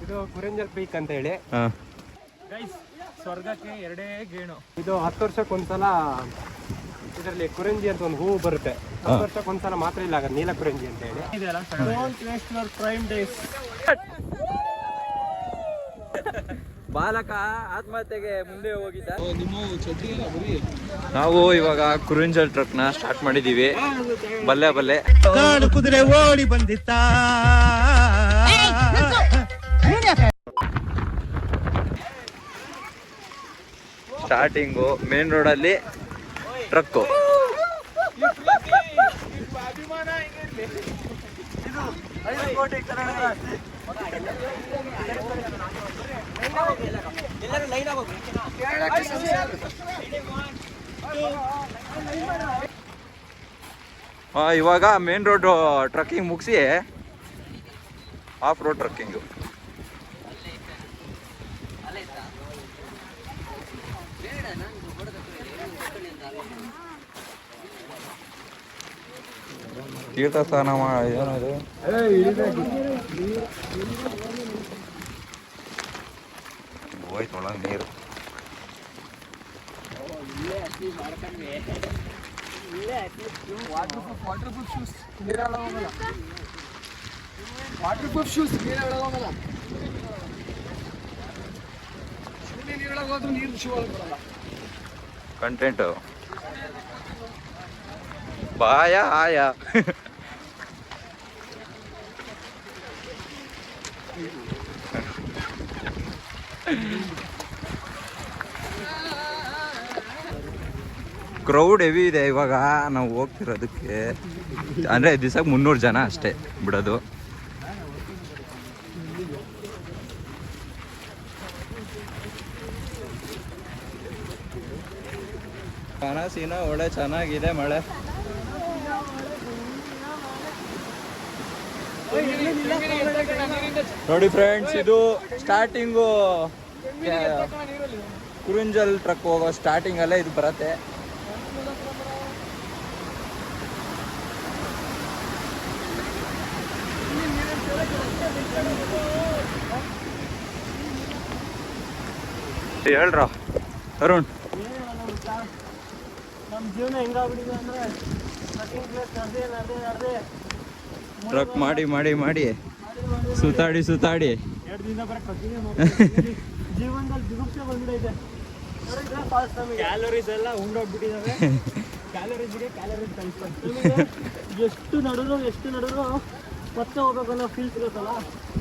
ಇದು ಕುರೆಂಜಲ್ ಪೀಕ್ ಅಂತ ಹೇಳಿ. ಗೈಸ್, ಸ್ವರ್ಗಕ್ಕೆ ಎರಡೇ ಗೇಣು. ಇದು 10 ವರ್ಷಕ್ಕೊಂದ್ಸಲ ಇದರಲ್ಲಿ ಕುರಂಜಿ ಅಂತ ಒಂದು ಹೂವು ಬರುತ್ತೆ. 10 ವರ್ಷಕ್ಕೊಂದ್ಸಲ ಮಾತ್ರ ಇಲ್ಲ ಆಗ ನೀಲ ಕುರಂಜಿ ಅಂತ ಹೇಳಿ. ಬಾಲಕ ಆತ್ಮಹತ್ಯೆಗೆ ಮುಂದೆ ಹೋಗಿದ್ದ. ನಾವು ಇವಾಗ ಕುರಿಂಜಲ್ ಟ್ರಕ್ ನ ಸ್ಟಾರ್ಟ್ ಮಾಡಿದೀವಿ. ಬಲ್ಲೆ ಬಲ್ಲೆ ಕುದುರೆ ಓಡಿ ಬಂದಿತ್ತ. ಸ್ಟಾರ್ಟಿಂಗು ಮೇನ್ ರೋಡ್ ಅಲ್ಲಿ ಟ್ರಕ್ಕು. ಇವಾಗ ಮೇನ್ ರೋಡ್ ಟ್ರಕ್ಕಿಂಗ್ ಮುಗಿಸಿ ಆಫ್ ರೋಡ್ ಟ್ರಕ್ಕಿಂಗು. ತೀರ್ಥ ಸ್ನಾನ ಏನದು ಹೋಯ್ತು ಒಳಗೆ ನೀರು. ಕಂಟೆಂಟ್ ಬಾಯ ಆಯ. ಕ್ರೌಡ್ ಹೆವಿ ಇದೆ ಇವಾಗ ನಾವು ಹೋಗ್ತಿರೋದಕ್ಕೆ. ಅಂದರೆ ದಿವಸಕ್ಕೆ 300 ಜನ ಅಷ್ಟೇ ಬಿಡೋದು. ಕನಸಿನ ಒಳ್ಳೆ ಚೆನ್ನಾಗಿದೆ ಮಳೆ. ನೋಡಿ ಫ್ರೆಂಡ್ಸ್, ಇದು ಸ್ಟಾರ್ಟಿಂಗು ಕುರಿಂಜಲ್ ಟ್ರಕ್ ಹೋಗೋ ಸ್ಟಾರ್ಟಿಂಗ್ ಅಲ್ಲೇ ಇದು ಬರುತ್ತೆ. ಹೇಳ್ರ ಅರುಣ್, ನಮ್ಮ ಜೀವನ ಹೆಂಗಾಗ್ಬಿಟ್ಟಿದೆ ಅಂದ್ರೆ ಟ್ರಕ್ ಮಾಡಿ ಮಾಡಿ ಮಾಡಿ ಸುತ್ತಾಡಿ ಸುತ್ತಾಡಿ 2 ದಿನ ಜೀವನದಲ್ಲಿ ದುರುಪಯೋಗ ಬಂದ್ಬಿಡೈತೆ. ಕ್ಯಾಲೋರೀಸ್ ಎಲ್ಲ ಉಂಡೋಗ್ಬಿಟ್ಟಿದ್ದಾವೆ. ಕ್ಯಾಲೋರೀಸ್ಗೆ ಕ್ಯಾಲೋರೀಸ್ ಕಳಿಸ್ತಾರೆ. ಎಷ್ಟು ನಡೆದ್ರು ಮತ್ತೆ ಹೋಗ್ಬೇಕು ಅನ್ನೋ ಫೀಲ್ ಸಿಗುತ್ತಲ್ಲ.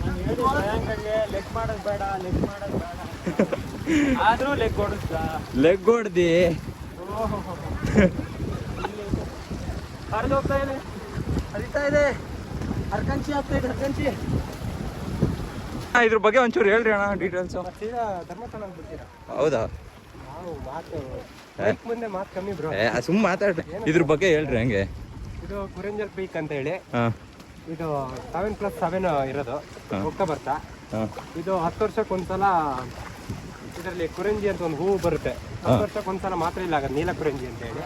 ನಾನು ಹೇಳಿದೆ ಲೆಗ್ ಮಾಡೋದು ಬೇಡ ಆದರೂ ಲೆಗ್ ಹೊಡ್ದಿ ಹರಿದೋಗ್ತಾ ಇದೆ, ಹರಿತಾ ಇದೆ, ಹರ್ಕಂಚಿ ಆಗ್ತಾ ಇದೆ, ಹರ್ಕಂಚಿ. ಇದ್ರ ಬಗ್ಗೆ ಒಂಚೂರು ಹೇಳ್ರಿ ಅಣ್ಣ ಡೀಟೇಲ್ಸ್. ಧರ್ಮಸ್ಥಳ ಬಿಡ್ತೀರಾ? ಹೌದಾ? ನಾವು ಮಾತು ಮುಂದೆ ಮಾತು ಕಮ್ಮಿ ಬ್ರೋ. ಸುಮ್ಮ ಮಾತಾಡ್ರಿ, ಇದ್ರ ಬಗ್ಗೆ ಹೇಳ್ರಿ ಹಂಗೆ. ಇದು ಕುರೆಂಜಲ್ ಪೀಕ್ ಅಂತ ಹೇಳಿ. ಇದು 7+7 ಇರೋದು ಹೋಗ್ತಾ ಬರ್ತಾ. ಇದು 10 ವರ್ಷಕ್ಕೊಂದ್ಸಲ ಇದರಲ್ಲಿ ಕುರಂಜಿ ಅಂತ ಒಂದು ಹೂವು ಬರುತ್ತೆ. 10 ವರ್ಷಕ್ಕೊಂದ್ಸಲ ಮಾತ್ರ ಇಲ್ಲ ಆಗ ನೀಲ ಕುರಂಜಿ ಅಂತ ಹೇಳಿ.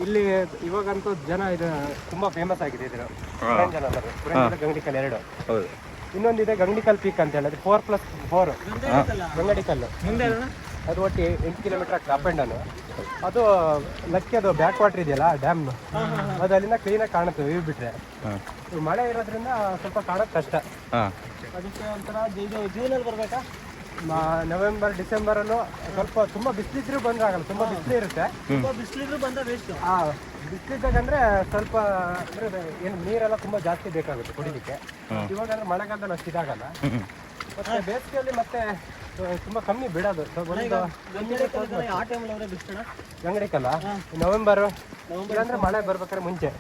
ಇಲ್ಲಿ ಇವಾಗಂತೂ ಜನ ಇದು ತುಂಬಾ ಫೇಮಸ್ ಆಗಿದೆ. ಇದು ಕುರಂಜಲ್ ಅನ್ನೋದು, ಕುರಂಜಲ್ ಗಂಗಡಿಕಲ್ 2. ಇನ್ನೊಂದಿದೆ ಗಂಗಡಿಕಲ್ ಪೀಕ್ ಅಂತ ಹೇಳಿದ್ರೆ 4+4 ಗಂಗಡಿಕಲ್ಲು. ಅದು ಒಟ್ಟು 8 ಕಿಲೋಮೀಟರ್ ಆಗ್ತದೆ ಅಪ್ ಆ್ಯಂಡ್ ಡೌನ್. ಅದು ಲಕ್ಕಿ ಅದು ಬ್ಯಾಕ್ ವಾಟರ್ ಇದೆಯಲ್ಲ ಡ್ಯಾಮ್, ಅದು ಅಲ್ಲಿಂದ ಕ್ಲೀನಾಗಿ ಕಾಣುತ್ತೆ ವ್ಯೂ ಬಿಟ್ರೆ. ಮಳೆ ಇರೋದ್ರಿಂದ ಸ್ವಲ್ಪ ಕಾಣೋದು ಕಷ್ಟ. ಅದಕ್ಕೆ ಒಂಥರ ಜೂನಲ್ಲಿ ಬರ್ಬೇಕಾ, ನವೆಂಬರ್ ಡಿಸೆಂಬರಲ್ಲೂ ಸ್ವಲ್ಪ ತುಂಬ ಬಿಸಿಲಿದ್ರು ಬಂದ್ರೆ ಆಗಲ್ಲ. ತುಂಬ ಬಿಸಿಲು ಇರುತ್ತೆ. ತುಂಬ ಬಿಸಿಲಿದ್ರು ಬಂದ್ರೆ ವೇಸ್ಟ್. ಬಿಸಿಲಿದ್ದಾಗಂದ್ರೆ ಸ್ವಲ್ಪ ಅಂದರೆ ಏನು ನೀರೆಲ್ಲ ತುಂಬ ಜಾಸ್ತಿ ಬೇಕಾಗುತ್ತೆ ಕುಡಿಲಿಕ್ಕೆ. ಇವಾಗ ಅಂದ್ರೆ ಮಳೆಗಾಲದಲ್ಲಿ ಅಷ್ಟು ಇದಾಗಲ್ಲ. ಮತ್ತೆ ಬೇಸಿಗೆಯಲ್ಲಿ ಮತ್ತೆ ತುಂಬ ಕಮ್ಮಿ ಬಿಡೋದು. ಗಂಗಡಿಕಲ್ಲ ನವೆಂಬರು ಇಲ್ಲಾಂದ್ರೆ ಮಳೆ ಬರ್ಬೇಕಾದ್ರೆ ಮುಂಚೆ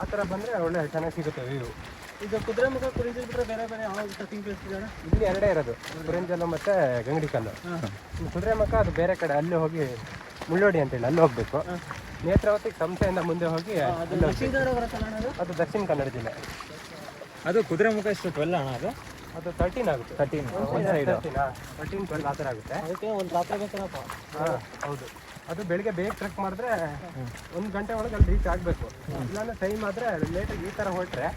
ಆ ಥರ ಬಂದರೆ ಒಳ್ಳೆ ಚೆನ್ನಾಗಿ ಸಿಗುತ್ತೆ ವ್ಯೂ. ಈಗ ಕುದುರೆಮುಖ ಕುರಿಂಜಲ್ ಬಿಟ್ಟರೆ ಬೇರೆ ಬೇರೆ ಯಾವ ಟ್ರಕ್ಕಿಂಗ್ ಪ್ಲೇಸ್ ಇದೆ? ಇಲ್ಲಿ 2 ಇರೋದು, ಕುರಿಂಜಲ್ಲು ಮತ್ತು ಗಂಗಡಿಕಲ್ಲು. ಕುದುರೆಮುಖ ಅದು ಬೇರೆ ಕಡೆ, ಅಲ್ಲಿ ಹೋಗಿ ಮುಳ್ಳೋಡಿ ಅಂತೇಳಿ ಅಲ್ಲಿ ಹೋಗ್ಬೇಕು. ನೇತ್ರಾವತಿಗೆ ಸಂಸ್ಥೆಯಿಂದ ಮುಂದೆ ಹೋಗಿ ಅದು ದಕ್ಷಿಣ ಕನ್ನಡ ಜಿಲ್ಲೆ. ಅದು ಕುದುರೆಮುಖ ಎಷ್ಟು 12 ಅಣ್ಣ? ಅದು 13 ಆಗುತ್ತೆ. 13 ಒಂದು ಸೈಡ್ 13 12 ಆ ಥರ ಆಗುತ್ತೆ. ಅದಕ್ಕೆ ಒಂದು ರಾತ್ರಿ ಬೇಕೇನಪ್ಪ. ಹಾಂ ಹೌದು. ಅದು ಬೆಳಿಗ್ಗೆ ಬೇಗ ಟ್ರೆಕ್ ಮಾಡಿದ್ರೆ 1 ಗಂಟೆ ಒಳಗೆ ಅಲ್ಲಿ ರೀಚ್ ಆಗಬೇಕು. ಇಲ್ಲಾಂದ್ರೆ ಟೈಮ್ ಆದರೆ ಲೇಟಾಗಿ ಈ ಥರ ಹೊರಟ್ರೆ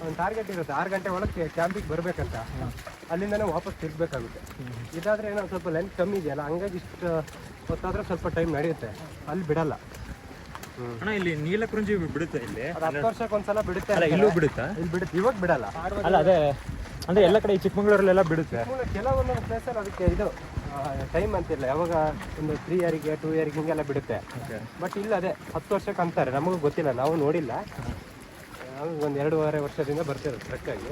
ಒಂದು ಟಾರ್ಗೆಟ್ ಇರುತ್ತೆ 6 ಗಂಟೆ ಒಳಗೆ ಕ್ಯಾಂಪಿಗೆ ಬರಬೇಕಂತ. ಅಲ್ಲಿಂದನೇ ವಾಪಸ್ ತಿರ್ಗಬೇಕಾಗುತ್ತೆ. ಇದಾದರೆ ಏನೋ ಸ್ವಲ್ಪ ಲೆಂತ್ ಕಮ್ಮಿ ಇದೆಯಲ್ಲ, ಹಂಗಾಗಿ ಇಷ್ಟು ಹೊತ್ತಾದ್ರೆ ಸ್ವಲ್ಪ ಟೈಮ್ ನಡೆಯುತ್ತೆ. ಅಲ್ಲಿ ಬಿಡಲ್ಲ. ಅಣ್ಣ ಇಲ್ಲಿ ನೀಲಕುಂಜಿ ಬಿಡುತ್ತೆ ಇಲ್ಲಿ, ಅದು 10 ವರ್ಷಕ್ಕೆ ಒಂದ್ಸಲ ಬಿಡುತ್ತೆ. ಇಲ್ಲೂ ಬಿಡುತ್ತಾ? ಇಲ್ಲಿ ಬಿಡುತ್ತೆ, ಇವಾಗ ಬಿಡಲ್ಲ. ಅಲ್ಲ ಅದೇ ಅಂದರೆ ಎಲ್ಲ ಕಡೆ ಈ ಚಿಕ್ಕಮಂಗ್ಳೂರಲ್ಲೆಲ್ಲ ಬಿಡುತ್ತೆ. ಕೆಲವೊಂದೊಂದು ಪ್ಲೇಸಲ್ಲಿ ಅದಕ್ಕೆ ಇದು ಟೈಮ್ ಅಂತಿಲ್ಲ, ಯಾವಾಗ ಒಂದು 3 ಇಯರಿಗೆ 2 ಇಯರಿಗೆ ಹಿಂಗೆಲ್ಲ ಬಿಡುತ್ತೆ. ಬಟ್ ಇಲ್ಲ ಅದೇ 10 ವರ್ಷಕ್ಕೆ ಅಂತಾರೆ, ನಮಗೂ ಗೊತ್ತಿಲ್ಲ, ನಾವು ನೋಡಿಲ್ಲ. ನಾವು ಒಂದು 2.5 ವರ್ಷದಿಂದ ಬರ್ತಿರೋದು ಟ್ರೆಕ್ಕಾಗಿ.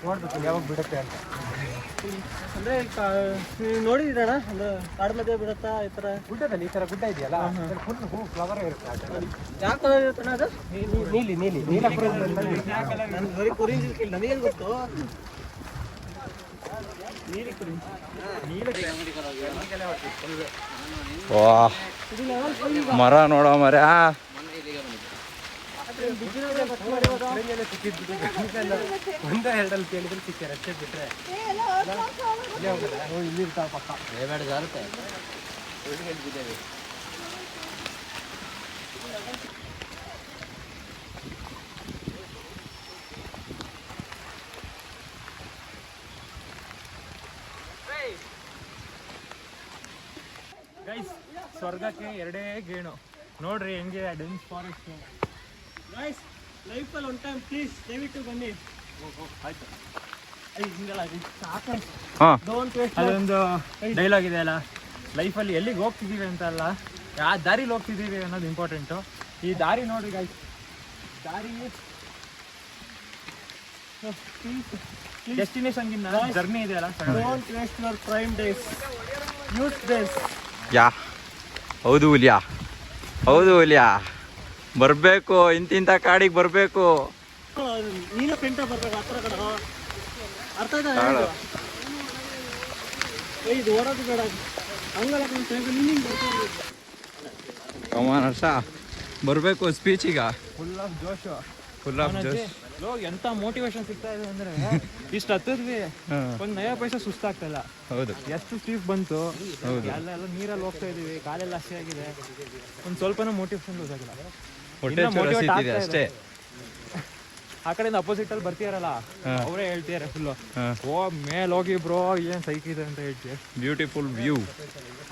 ನೋಡ್ಬೇಕು ಯಾವಾಗ ಬಿಡುತ್ತೆ ಅಂತ. ಅಂದರೆ ನೋಡಿದ್ದೀರಣ್ಣ ಒಂದು ಕಾಡು ಮಧ್ಯೆ ಬಿಡುತ್ತಾ ಈ ಥರ? ಗುಡ್ಡದಲ್ಲಿ ಈ ಥರ ಗುಡ್ಡ ಇದೆಯಲ್ಲ, ಫುಲ್ ಹೂ ಫ್ಲವರ್ ಇರುತ್ತೆ. ಯಾವ ಕಲರ್ ಇರುತ್ತಣ್ಣ ಅದು? ನೀಲಿ ನೀಲಿ ನೀಲಪುರ ನನಗೆ ಬರೀ ಕುರಿಂಜಿ ಕೇಳಿ ನನಗೇನು ಗೊತ್ತು. ನೀಲಿ ಕುರಿಂಜಿ ವಾ ಮರ ನೋಡೋ ಮರ. ಒಂದೇ 2 ಕೇಳಿದ್ರೆ ಸಿಕ್ಕಾರೆ ಅಷ್ಟೇ, ಬಿಟ್ಟರೆ ಇಲ್ಲಿರ್ತಾವ ಪಕ್ಕ. ಗೈಸ್ ಸ್ವರ್ಗಕ್ಕೆ 2 ಗೇಣು ನೋಡ್ರಿ ಹೆಂಗಿದೆ ಡೆನ್ಸ್ ಫಾರೆಸ್ಟ್. ಗೈಸ್ ಲೈಫಲ್ಲಿ ಒನ್ ಟೈಮ್ ಪ್ಲೀಸ್ ದಯವಿಟ್ಟು ಬನ್ನಿ. ಆಯ್ತು. ಹಿಂಗೆಲ್ಲ ಸಾಕು. ಹಾಂ ಡೋಂಟ್ ವೇಸ್ಟ್. ಅದೊಂದು ಡೈಲಾಗ್ ಇದೆ ಅಲ್ಲ, ಲೈಫಲ್ಲಿ ಎಲ್ಲಿಗೆ ಹೋಗ್ತಿದ್ದೀವಿ ಅಂತ ಅಲ್ಲ, ಯಾವ ದಾರಿಲಿ ಹೋಗ್ತಿದ್ದೀವಿ ಅನ್ನೋದು ಇಂಪಾರ್ಟೆಂಟು. ಈ ದಾರಿ ನೋಡ್ರಿ ಗೈಸ್, ದಾರಿ ಡೆಸ್ಟಿನೇಷನ್ಗಿನ್ನ ಜರ್ನಿ ಇದೆ ಅಲ್ಲ. Don't waste your prime days, use days. Yeah ಹೌದು ಹುಲಿಯಾ, ಹೌದು ಹುಲಿಯಾ, ಬರಬೇಕು ಇಂತಿಂಥ ಕಾಡಿಗೆ ಬರಬೇಕು. ನೀನು ಪೆಂಟ ಬರ್ಬೇಕು ಹತ್ರ ಕಡೆ. ಅರ್ಥ ಆಯ್ತಾ? ಇದು ಓಡೋದು ಬೇಡ, ಹಂಗಲ್ಲ ನೀನು ಬರ್ತಾರೆ. ಕಮಾನ್ ಹರ್ಷ, ಬರಬೇಕು ಸ್ಪೀಚಿಗ. ಫುಲ್ ಆಫ್ ಜೋಶು, ಫುಲ್ ಆಫ್ ಜೋಶ್. ಲೋಗ್ ಎಂತ ಮೋಟಿವೇಶನ್ ಸಿಗ್ತಾ ಇದೆ ಅಂದ್ರೆ, ಇಷ್ಟು ಹತ್ತಿದ್ವಿ ಒಂದು 9 ಪೈಸೆ ಸುಸ್ತಾಗ್ತಿಲ್ಲ. ಹೌದು, ಎಷ್ಟು ಸ್ಟೀಫ್ ಬಂತು. ಹೌದು. ಎಲ್ಲ ನೀರಲ್ಲಿ ಹೋಗ್ತಾ ಇದೀವಿ, ಕಾಲೆಲ್ಲ ಹಸಿ ಆಗಿದೆ, ಒಂದು ಸ್ವಲ್ಪನೂ ಮೋಟಿವೇಶನ್ ಲೂಸ್ ಆಗಿಲ್ಲ. ಹೊಟ್ಟೆ ಇನ್ನ ಚೂರು motivate ಹಸಿತಿದೆ ಆಗ್ತಾ ಅಷ್ಟೇ. ಆ ಕಡೆಯಿಂದ ಅಪೋಸಿಟ್ ಅಲ್ಲಿ ಬರ್ತೀರಲ್ಲ, ಅವರೇ ಹೇಳ್ತಿದಾರೆ ಫುಲ್ಲು, ಓ ಮೇಲ್ ಹೋಗಿ ಬ್ರೋ ಏನ್ ಸೈಕ್ ಇದೆ ಅಂತ ಹೇಳ್ತೀವಿ. Beautiful view.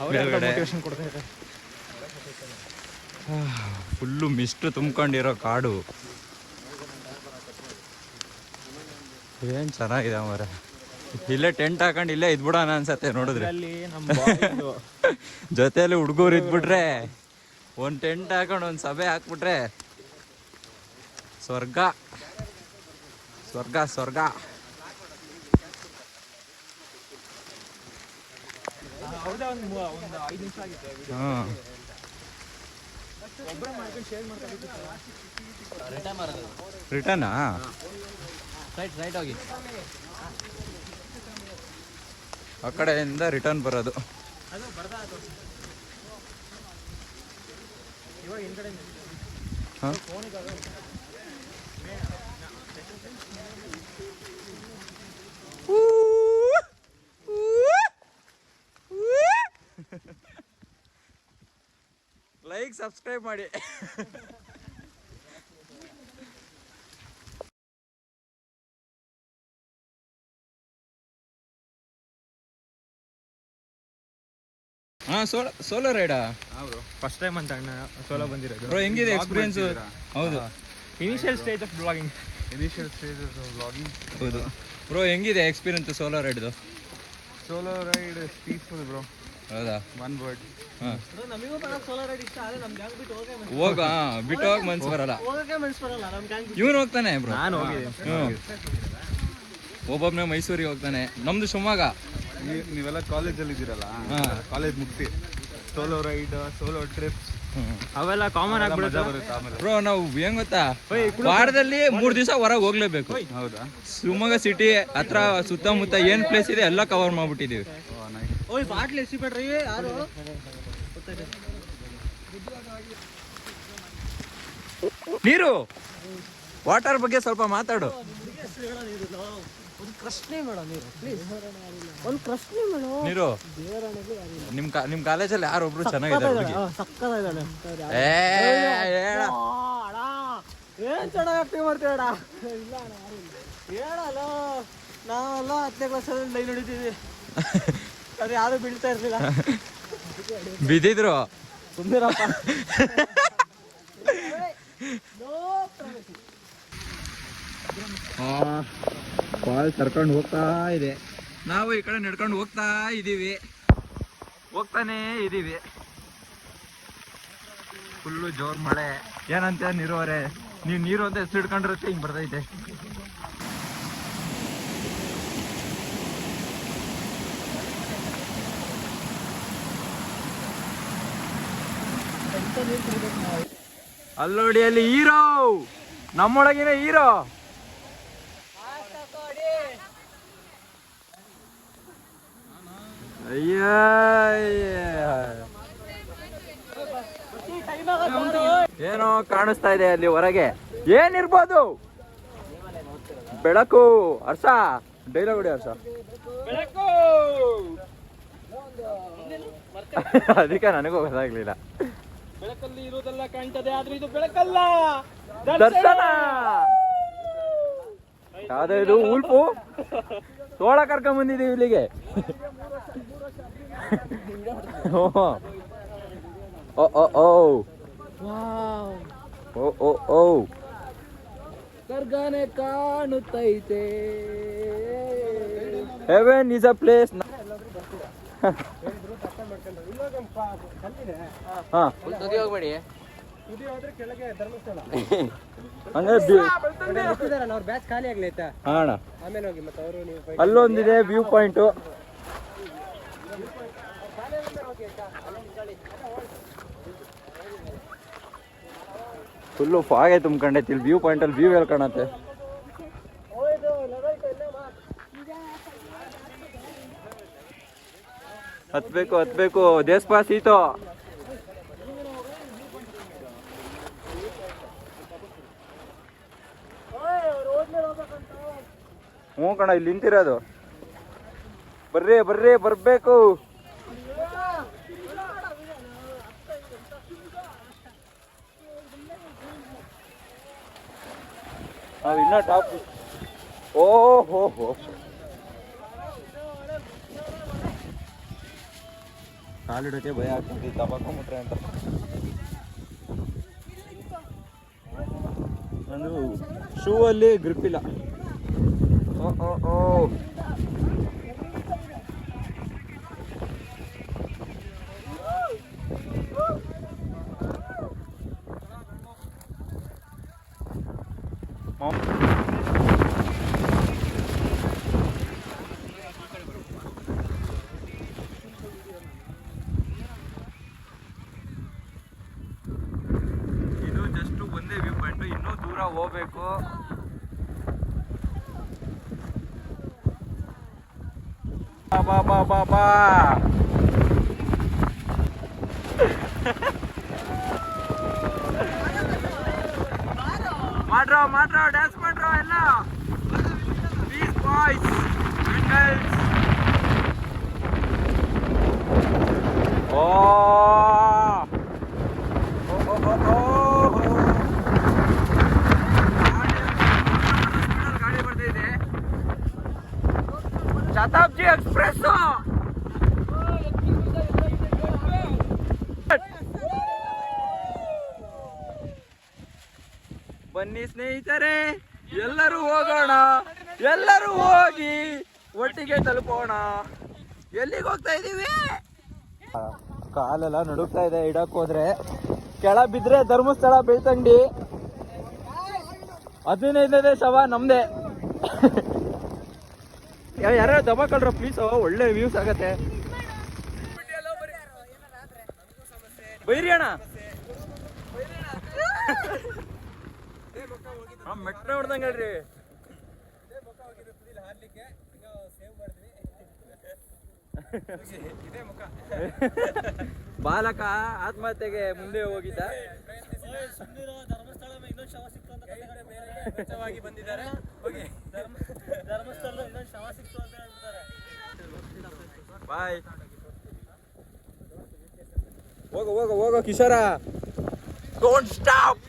ಅವರೇ ಮೋಟಿವೇಶನ್ ಕೊಡ್ತಾ ಇದ್ದಾರೆ. ಫುಲ್ಲು ಮಿಸ್ಟ್ ತುಂಬ್ಕೊಂಡಿರೋ ಕಾಡು. ಏನ್ ಚೆನ್ನಾಗಿದೆ ಮರ. ಇಲ್ಲೇ ಟೆಂಟ್ ಹಾಕೊಂಡು ಇಲ್ಲೇ ಇದ್ಬಿಡೋಣ ಅನ್ಸತ್ತೆ ನೋಡಿದ್ರೆ. ಅಲ್ಲಿ ನಮ್ಮ ಜೊತೆಯಲ್ಲಿ ಹುಡುಗರು ಇದ್ಬಿಟ್ರೆ, ಒಂದು ಟೆಂಟ್ ಹಾಕೊಂಡು ಒಂದು ಸಭೆ ಹಾಕ್ಬಿಟ್ರೆ ಸ್ವರ್ಗ ಸ್ವರ್ಗ ಸ್ವರ್ಗ. ಹೌದಾ, ಒಂದು 5 ನಿಮಿಷ ಆಗಿದೆ. ಹಾಂ, ಒಬ್ಬರೇ ಮಾಡ್ಕೊಂಡು ಶೇರ್ ಮಾಡ್ಕೊಂಡು ರಿಟರ್ನಾ? ರೈಟ್ ಹೋಗಿ. ಆ ಕಡೆಯಿಂದ ರಿಟರ್ನ್ ಬರೋದು. ಅದು ಬರ್ದಾ ಅದು ಇವಾಗ ಹಿಂದ್ಗಡೆ ಹಾಂ, ಲೈಕ್ ಸಬ್ಸ್ಕ್ರೈಬ್ ಮಾಡಿ. ಹಾಂ, ಸೋಲೋ ರೈಡಾ? ಫಸ್ಟ್ ಟೈಮ್ ಅಂತ ಅಣ್ಣ ಸೋಲೋ ಬಂದಿರೋದು. ಬ್ರೋ ಹೆಂಗಿದೆ ಎಕ್ಸ್ಪೀರಿಯನ್ಸ್? ಹೌದು, ಇನಿಷಿಯಲ್ ಸ್ಟೇಜ್ ಆಫ್ ಬ್ಲಾಗಿಂಗ್. ಹೌದು ಬ್ರೋ, ಹೆಂಗಿದೆ ಎಕ್ಸ್ಪೀರಿಯನ್ಸ್ ಸೋಲೋ ರೈಡ್ದು? ಸೋಲೋ ರೈಡ್ ಪೀಸ್ಫುಲ್ ಬ್ರೋ, ಹೌದಾ? One word. ಹಾಂ, ನಮಗೂ ಬರೋದು ಸೋಲೋ ರೈಡ್ ಇಷ್ಟ, ಆದರೆ ನಮ್ಮ ಗ್ಯಾಂಗ್ ಬಿಟ್ಟು ಬಿಟ್ಟು ಹೋಗಿ ಮನ್ಸು ಬರಲ್ಲ. ಹೋಗೋಕೆ ಮನ್ಸು ಬರಲ್ಲ ನಮ್ಮ ಗ್ಯಾಂಗ್. ಇವನು ಹೋಗ್ತಾನೆ ಬ್ರೋ. ನಾನು ಹೋಗಿದ್ದೀನಿ. ಒಬ್ಬೊಬ್ಬನೇ ಮೈಸೂರಿಗೆ ಹೋಗ್ತಾನೆ. ನಮ್ದು ಶಿವಮೊಗ್ಗ. ನೀವೆಲ್ಲ ಕಾಲೇಜಲ್ಲಿ ಇದ್ದೀರಲ್ಲ, ಕಾಲೇಜ್ ಮುಗಿಸಿ ಸೋಲೋ ರೈಡ್, ಸೋಲೋ ಟ್ರಿಪ್ಸ್ ಅವೆಲ್ಲ ಕಾಮನ್ ಆಗ್ಬಿಡುತ್ತೆ. ಬರುತ್ತೆ ಆಮೇಲೆ. ಬ್ರೋ ನಾವು ಹೆಂಗ್ ಗೊತ್ತಾ, ವಾರದಲ್ಲಿ 3 ದಿವಸ ಹೊರಗೆ ಹೋಗ್ಲೇಬೇಕು. ಹೌದಾ? ಶಿವಮೊಗ್ಗ ಸಿಟಿ ಹತ್ರ ಸುತ್ತಮುತ್ತ ಏನ್ ಪ್ಲೇಸ್ ಇದೆ ಎಲ್ಲ ಕವರ್ ಮಾಡ್ಬಿಟ್ಟಿದೀವಿ. ಓಯ್ ಬಾಟ್ಲಿ ಎಸಿಬೇಡ್ರಿ ಯಾರು. ನೀರು, ವಾಟರ್ ಬಗ್ಗೆ ಸ್ವಲ್ಪ ಮಾತಾಡು. ಒಂದು ಪ್ರಶ್ನೆ ಮೇಡೋ ನೀರು ಪ್ಲೀಸ್, ಒಂದು ಪ್ರಶ್ನೆ ಮೇಡೋ. ನೀರು ನಿಮ್ಮ ಕಾಲೇಜಲ್ಲಿ ಯಾರೊಬ್ರು ಚೆನ್ನಾಗಿದ್ದಾರೆ ಹುಡುಗಿ? ಸಕ್ಕದಾಗಿದ್ದಾಳೆ. ಹೇಳ ಏನ್ ಚೆನ್ನಾಗಿ ಆಕ್ಟಿಂಗ್ ಮಾಡ್ತೀವಿ ಅಣ್ಣ. ಇಲ್ಲ ಅಣ್ಣ, ಹೇಳಲ್ಲ. ನಾವೆಲ್ಲ 10ನೇ ಕ್ಲಾಸಲ್ಲಿ ಲೈನ್ ಹೊಡಿತೀವಿ, ಅದು ಯಾರು ಬೀಳ್ತಾ ಇರ್ಲಿಲ್ಲ. ಬಿದ್ದಿದ್ರು ಸುಮ್ಮನಿರಪ್ಪ. ಫಾಲ್ ಕರ್ಕೊಂಡು ಹೋಗ್ತಾ ಇದೆ. ನಾವು ಈ ಕಡೆ ನಡ್ಕೊಂಡು ಹೋಗ್ತಾನೇ ಇದೀವಿ. ಫುಲ್ಲು ಜೋರ್ ಮಳೆ. ಏನಂತ ನೀರುವರೆ, ನೀವು ನೀರು ಅಂತ ಹೆಸರು ಹಿಡ್ಕೊಂಡಿರುತ್ತೆ, ಹಿಂಗೆ ಬರ್ತೈತೆ. ಅಲ್ಲೋಡಿ ಅಲ್ಲಿ ಹೀರೋ, ನಮ್ಮೊಳಗಿನ ಹೀರೋ. ಅಯ್ಯ ಏನೋ ಕಾಣಿಸ್ತಾ ಇದೆ ಅಲ್ಲಿ ಹೊರಗೆ. ಏನಿರ್ಬೋದು? ಬೆಳಕು. ಹರ್ಷ ಡೈಲಾಗ್ ಹೊಡಿ ಹರ್ಷ. ಅದಕ್ಕೆ ನನಗೂ ಗೊತ್ತಾಗ್ಲಿಲ್ಲ. ಬೆಳಕಲ್ಲಿ ಇರುವುದೆಲ್ಲ ಕಾಣ್ತದೆ, ಆದ್ರೆ ಇದು ಬೆಳಕಲ್ಲ, ದರ್ಶನ. ಯಾವ್ದು ಇದು? ಉಲ್ಪು ತೋಳ ಕರ್ಕೊಂಡ್ ಬಂದಿದೀವಿ ಇಲ್ಲಿಗೆ. ಓ ಓ ಓ ಓ ಓ ಓ ಸ್ವರ್ಗನೇ ಕಾಣುತ್ತೈತೆ. Heaven is a place. ಹಾ ಹೋಗ್ಬೇಡಿ, ಕೆಳಗೆ ಧರ್ಮಸ್ಥಳ. ಅಂದ್ರೆ ಅವ್ರ ಬ್ಯಾಚ್ ಖಾಲಿ ಆಗ್ಲಿ ಆಯ್ತಾ, ಅಣ್ಣ ಆಮೇಲೆ ಹೋಗಿ. ಮತ್ತೆ ಅವರು ನೀವು ಅಲ್ಲೊಂದಿದೆ ವ್ಯೂ ಪಾಯಿಂಟ್. ಫುಲ್ಲು ಫಾಗೆ ತುಂಬ್ಕೊಂಡೈತಿ. ಇಲ್ಲಿ ವ್ಯೂ ಪಾಯಿಂಟ್ ಅಲ್ಲಿ ವ್ಯೂ ಎಲ್ಲಿ ಕಾಣತ್ತೆ? ಹತ್ಬೇಕು ದೇಸ್ಪಾಸೀತೋ. ಹ್ಞೂ ಕಣ, ಇಲ್ಲಿ ನಿಂತಿರೋದು. ಬರ್ಬೇಕು. ನಾವು ಇನ್ನ ಟಾಪ್. ಓಹೋ ಕಾಲಿಡೋಕೆ ಭಯ ಆಗ್ತದೆ, ತಬಕೊಂಬಿಟ್ರೆ ಅಂತ. ನಾನು ಶೂ ಅಲ್ಲಿ ಗ್ರಿಪ್ ಇಲ್ಲ. ಓ ಓ ಓ ಇದು ಜಸ್ಟ್ ಒಂದೇ ವ್ಯೂ ಪಾಯಿಂಟ್, ಇನ್ನೂ ದೂರ ಹೋಗ್ಬೇಕು. ಬಾ ಮಾಡ್ರೋ ಡ್ಯಾನ್ಸ್ ಮಾಡ್ರೋ ಎಲ್ಲ. Please boys and girls. ಗಾಡಿ ಬರ್ತಿದೆ, ಶತಾಬ್ದಿ ಎಕ್ಸ್ಪ್ರೆಸ್. ಬನ್ನಿ ಸ್ನೇಹಿತರೆ, ಎಲ್ಲರೂ ಹೋಗೋಣ, ಎಲ್ಲರೂ ಹೋಗಿ ಒಟ್ಟಿಗೆ ತಲುಪೋಣ. ಎಲ್ಲಿಗೆ ಹೋಗ್ತಾ ಇದೀವಿ? ಕಾಲೆಲ್ಲ ನಡುಗ್ತಾ ಇದೆ. ಇಡಕ್ ಹೋದ್ರೆ ಕೆಳ ಬಿದ್ರೆ ಧರ್ಮಸ್ಥಳ ಬೆಳ್ತಂಗಡಿ. 15ನೇ ಶವ ನಮ್ದೆ. ಯಾರು ದಬಾಕಲ್ರ ಪ್ಲೀಸ್, ಒಳ್ಳೆ ವ್ಯೂಸ್ ಆಗತ್ತೆ. ಬೈರಿ ಅಣ್ಣ, ಮೆಟ್ಟ ಹೊಡ್ದಂಗ್ರಿ. ಬಾಲಕ ಆತ್ಮಹತ್ಯೆಗೆ ಮುಂದೆ ಹೋಗಿದ್ದ. ಧರ್ಮಸ್ಥಳ ಇನ್ನೊಂದು ಶವ ಸಿಕ್ತು ಅಂತ ಬೇರೆ ಬಂದಿದ್ದಾರೆ. ಧರ್ಮಸ್ಥಳ ಇನ್ನೊಂದು ಶವ ಸಿಕ್ತು ಅಂತ ಹೇಳ್ಬಿಡ್ತಾರೆ. ಬಾಯ್. ಹೋಗೋ ಕಿಶೋರ. Don't stop.